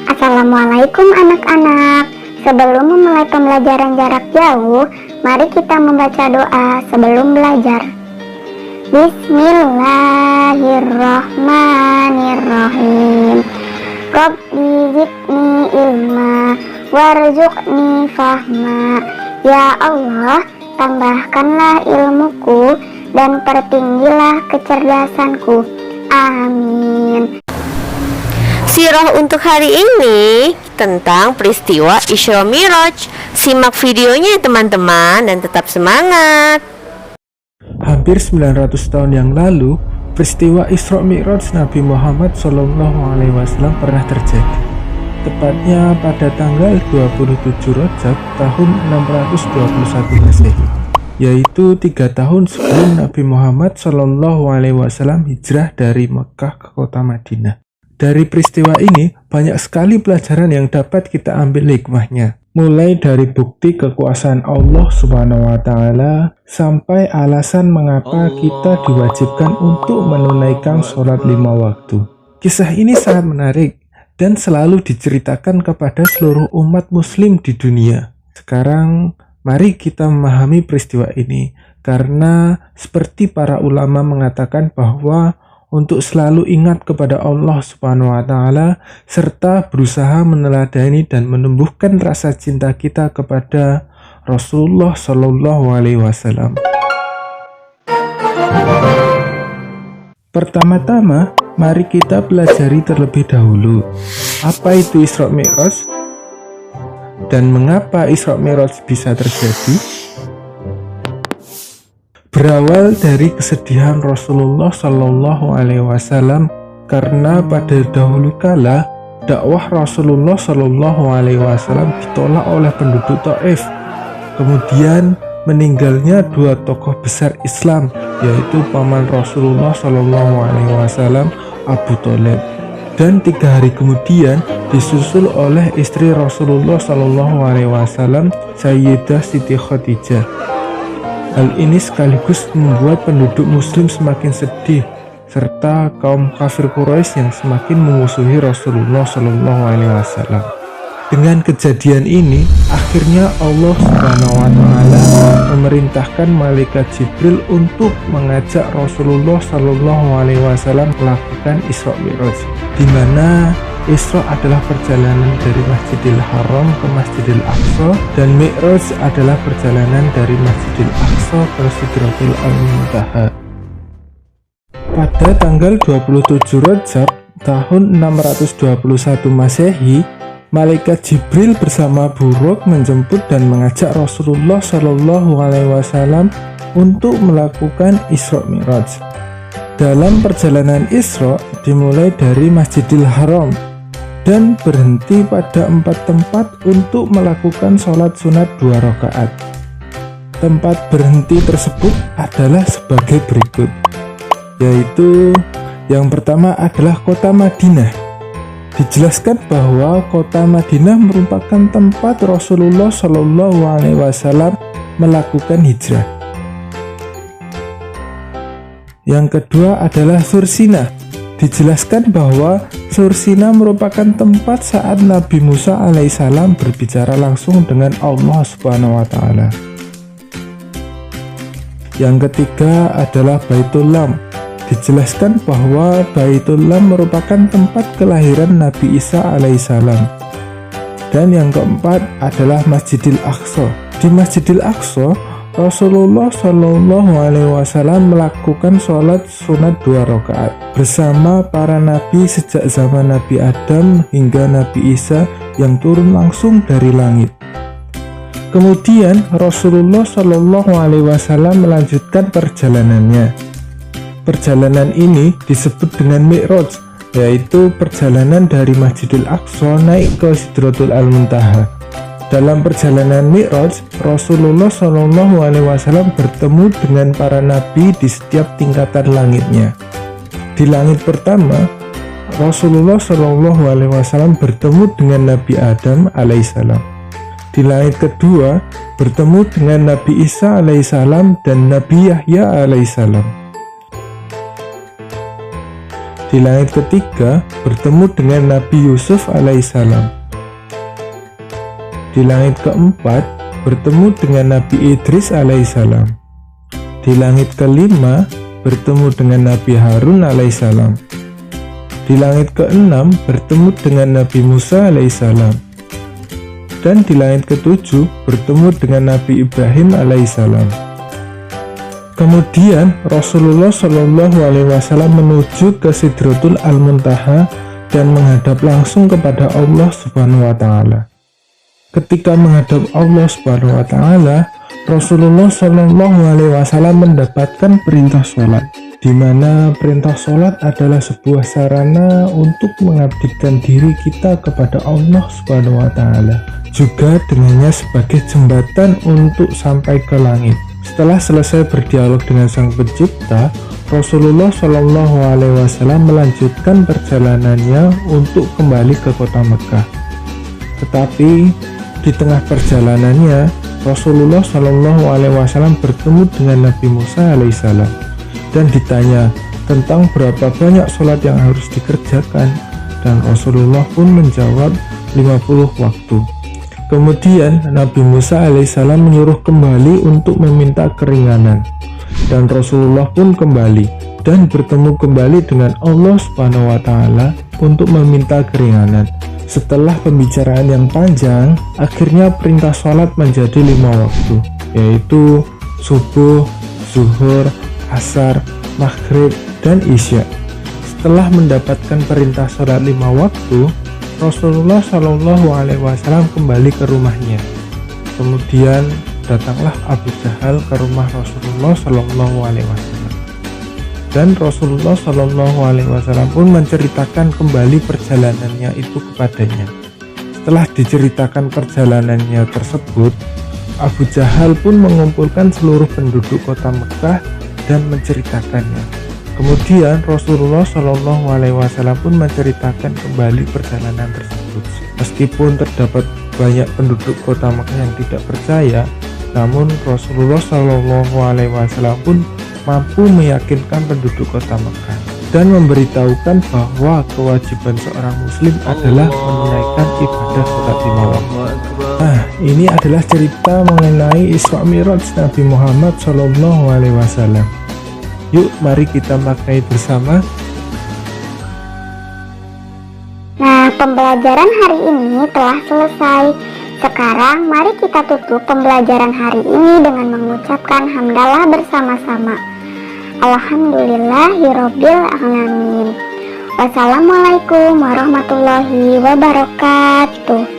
Assalamualaikum anak-anak. Sebelum memulai pembelajaran jarak jauh, mari kita membaca doa sebelum belajar. Bismillahirrahmanirrahim. Rabbi zidni ilma warzuqni fahma. Ya Allah, tambahkanlah ilmuku dan pertinggilah kecerdasanku. Amin. Sirah untuk hari ini tentang peristiwa Isra Mi'raj. Simak videonya teman-teman dan tetap semangat. Hampir 900 tahun yang lalu, peristiwa Isra Mi'raj Nabi Muhammad SAW pernah terjadi. Tepatnya pada tanggal 27 Rajab tahun 621 Masehi, yaitu 3 tahun sebelum Nabi Muhammad SAW hijrah dari Mekah ke kota Madinah. Dari peristiwa ini, banyak sekali pelajaran yang dapat kita ambil hikmahnya. Mulai dari bukti kekuasaan Allah Subhanahu wa Ta'ala sampai alasan mengapa kita diwajibkan untuk menunaikan sholat 5 waktu. Kisah ini sangat menarik dan selalu diceritakan kepada seluruh umat muslim di dunia. Sekarang, mari kita memahami peristiwa ini, karena seperti para ulama mengatakan bahwa untuk selalu ingat kepada Allah Subhanahu wa Ta'ala serta berusaha meneladani dan menumbuhkan rasa cinta kita kepada Rasulullah Shallallahu Alaihi Wasallam. Pertama-tama, mari kita pelajari terlebih dahulu apa itu Isra Mi'raj dan mengapa Isra Mi'raj bisa terjadi. Berawal dari kesedihan Rasulullah Shallallahu Alaihi Wasallam karena pada dahulu kala dakwah Rasulullah Shallallahu Alaihi Wasallam ditolak oleh penduduk Taif. Kemudian meninggalnya 2 tokoh besar Islam, yaitu paman Rasulullah Shallallahu Alaihi Wasallam Abu Thalib, dan 3 hari kemudian disusul oleh istri Rasulullah Shallallahu Alaihi Wasallam Sayyidah Siti Khadijah. Hal ini sekaligus membuat penduduk muslim semakin sedih serta kaum kafir Quraisy yang semakin memusuhi Rasulullah Shallallahu Alaihi Wasallam. Dengan kejadian ini, akhirnya Allah Subhanahu wa Ta'ala memerintahkan malaikat Jibril untuk mengajak Rasulullah Shallallahu Alaihi Wasallam melakukan Isra Mi'raj, di mana Isra adalah perjalanan dari Masjidil Haram ke Masjidil Aqsa, dan Mi'raj adalah perjalanan dari Masjidil Aqsa ke Sidratul Muntaha. Pada tanggal 27 Rajab tahun 621 Masehi, malaikat Jibril bersama buruk menjemput dan mengajak Rasulullah Shallallahu Alaihi Wasallam untuk melakukan Isra Mi'raj. Dalam perjalanan Isra dimulai dari Masjidil Haram dan berhenti pada 4 tempat untuk melakukan sholat sunat 2 rakaat. Tempat berhenti tersebut adalah sebagai berikut, yaitu yang pertama adalah kota Madinah. Dijelaskan bahwa kota Madinah merupakan tempat Rasulullah Shallallahu Alaihi Wasallam melakukan hijrah. Yang kedua adalah Sursina. Dijelaskan bahwa Sursina merupakan tempat saat Nabi Musa alaihissalam berbicara langsung dengan Allah Subhanahu wa Ta'ala. Yang ketiga adalah Baitul Lam. Dijelaskan bahwa Baitul Lam merupakan tempat kelahiran Nabi Isa alaihissalam. Dan yang keempat adalah Masjidil Aqsa. Di Masjidil Aqsa, Rasulullah Shallallahu Alaihi Wasallam melakukan sholat sunat 2 rakaat bersama para nabi sejak zaman Nabi Adam hingga Nabi Isa yang turun langsung dari langit. Kemudian Rasulullah Shallallahu Alaihi Wasallam melanjutkan perjalanannya. Perjalanan ini disebut dengan Mi'raj, yaitu perjalanan dari Masjidil Aqsa naik ke Sidratul Muntaha. Dalam perjalanan Mi'raj, Rasulullah Shallallahu Alaihi Wasallam bertemu dengan para nabi di setiap tingkatan langitnya. Di langit pertama, Rasulullah Shallallahu Alaihi Wasallam bertemu dengan Nabi Adam alaihissalam. Di langit kedua, bertemu dengan Nabi Isa alaihissalam dan Nabi Yahya alaihissalam. Di langit ketiga bertemu dengan Nabi Yusuf alaihissalam. Di langit keempat bertemu dengan Nabi Idris alaihissalam. Di langit kelima bertemu dengan Nabi Harun alaihissalam. Di langit keenam bertemu dengan Nabi Musa alaihissalam. Dan di langit ketujuh bertemu dengan Nabi Ibrahim alaihissalam. Kemudian Rasulullah Shallallahu Alaihi Wasallam menuju ke Sidratul Al-Muntaha dan menghadap langsung kepada Allah Subhanahu Wa Taala. Ketika menghadap Allah Subhanahu Wa Taala, Rasulullah Shallallahu Alaihi Wasallam mendapatkan perintah sholat, di mana perintah sholat adalah sebuah sarana untuk mengabdikan diri kita kepada Allah Subhanahu Wa Taala, juga dengannya sebagai jembatan untuk sampai ke langit. Setelah selesai berdialog dengan Sang Pencipta, Rasulullah Shallallahu Alaihi Wasallam melanjutkan perjalanannya untuk kembali ke kota Mekah. Tetapi di tengah perjalanannya, Rasulullah Shallallahu Alaihi Wasallam bertemu dengan Nabi Musa alaihissalam dan ditanya tentang berapa banyak sholat yang harus dikerjakan, dan Rasulullah pun menjawab 50 waktu. Kemudian Nabi Musa alaihissalam menyuruh kembali untuk meminta keringanan, dan Rasulullah pun kembali dan bertemu kembali dengan Allah Subhanahu Wa Taala untuk meminta keringanan. Setelah pembicaraan yang panjang, akhirnya perintah sholat menjadi 5 waktu, yaitu subuh, zuhur, asar, maghrib, dan isya. Setelah mendapatkan perintah sholat 5 waktu, Rasulullah Shallallahu Alaihi Wasallam kembali ke rumahnya. Kemudian datanglah Abu Jahal ke rumah Rasulullah Shallallahu Alaihi Wasallam, dan Rasulullah Shallallahu Alaihi Wasallam pun menceritakan kembali perjalanannya itu kepadanya. Setelah diceritakan perjalanannya tersebut, Abu Jahal pun mengumpulkan seluruh penduduk kota Mekah dan menceritakannya. Kemudian Rasulullah Shallallahu Alaihi Wasallam pun menceritakan kembali perjalanan tersebut. Meskipun terdapat banyak penduduk kota Mekah yang tidak percaya, namun Rasulullah Shallallahu Alaihi Wasallam pun mampu meyakinkan penduduk kota Mekah dan memberitahukan bahwa kewajiban seorang muslim adalah menunaikan ibadah sholat 5 waktu. Nah, ini adalah cerita mengenai Isra Mi'raj Nabi Muhammad Shallallahu Alaihi Wasallam. Yuk, mari kita maknai bersama. Nah, pembelajaran hari ini telah selesai. Sekarang mari kita tutup pembelajaran hari ini dengan mengucapkan hamdalah bersama-sama. Alhamdulillahirabbil alamin. Wassalamualaikum warahmatullahi wabarakatuh.